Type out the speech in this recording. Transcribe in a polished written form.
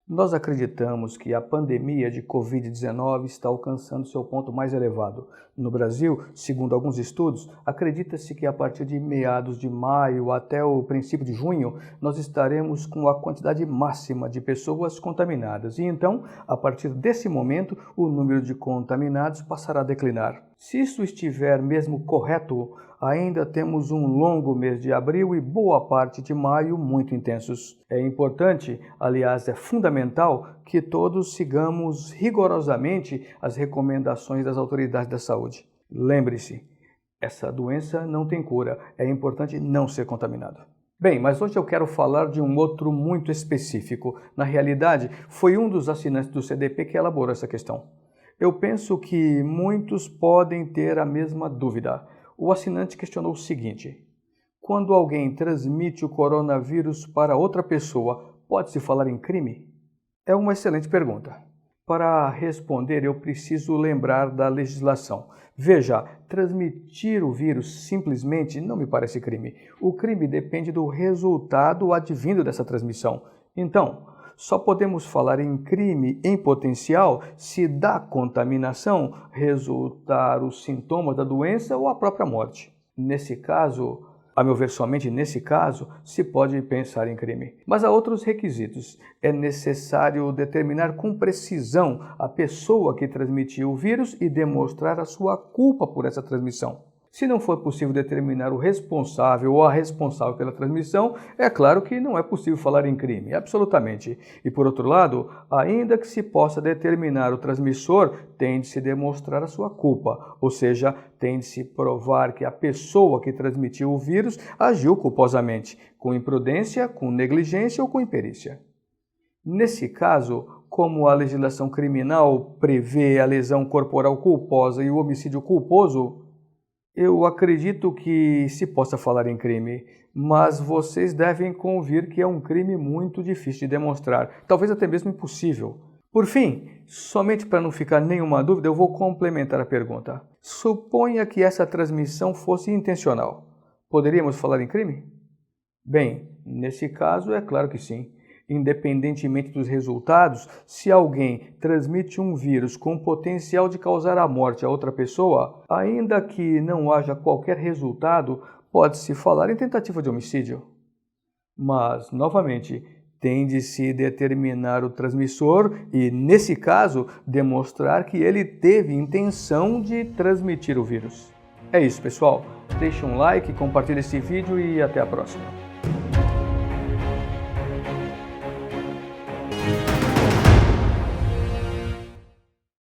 Nós acreditamos que a pandemia de Covid-19 está alcançando seu ponto mais elevado. No Brasil, segundo alguns estudos, acredita-se que a partir de meados de maio até o princípio de junho, nós estaremos com a quantidade máxima de pessoas contaminadas. E então, a partir desse momento, o número de contaminados passará a declinar. Se isso estiver mesmo correto, ainda temos um longo mês de abril e boa parte de maio muito intensos. É importante, aliás, é fundamental que todos sigamos rigorosamente as recomendações das autoridades da saúde. Lembre-se, essa doença não tem cura, é importante não ser contaminado. Bem, mas hoje eu quero falar de um outro muito específico. Na realidade, foi um dos assinantes do CDP que elaborou essa questão. Eu penso que muitos podem ter a mesma dúvida. O assinante questionou o seguinte: quando alguém transmite o coronavírus para outra pessoa, pode-se falar em crime? É uma excelente pergunta. Para responder, eu preciso lembrar da legislação. Veja, transmitir o vírus simplesmente não me parece crime. O crime depende do resultado advindo dessa transmissão. Então, só podemos falar em crime em potencial se da contaminação resultar os sintomas da doença ou a própria morte. Nesse caso, a meu ver, somente nesse caso, se pode pensar em crime. Mas há outros requisitos. É necessário determinar com precisão a pessoa que transmitiu o vírus e demonstrar a sua culpa por essa transmissão. Se não for possível determinar o responsável ou a responsável pela transmissão, é claro que não é possível falar em crime, absolutamente. E por outro lado, ainda que se possa determinar o transmissor, tem de se demonstrar a sua culpa, ou seja, tem de se provar que a pessoa que transmitiu o vírus agiu culposamente, com imprudência, com negligência ou com imperícia. Nesse caso, como a legislação criminal prevê a lesão corporal culposa e o homicídio culposo, eu acredito que se possa falar em crime, mas vocês devem convir que é um crime muito difícil de demonstrar, talvez até mesmo impossível. Por fim, somente para não ficar nenhuma dúvida, eu vou complementar a pergunta. Suponha que essa transmissão fosse intencional. Poderíamos falar em crime? Bem, nesse caso é claro que sim. Independentemente dos resultados, se alguém transmite um vírus com potencial de causar a morte a outra pessoa, ainda que não haja qualquer resultado, pode-se falar em tentativa de homicídio. Mas, novamente, tem de se determinar o transmissor e, nesse caso, demonstrar que ele teve intenção de transmitir o vírus. É isso, pessoal. Deixe um like, compartilhe esse vídeo e até a próxima.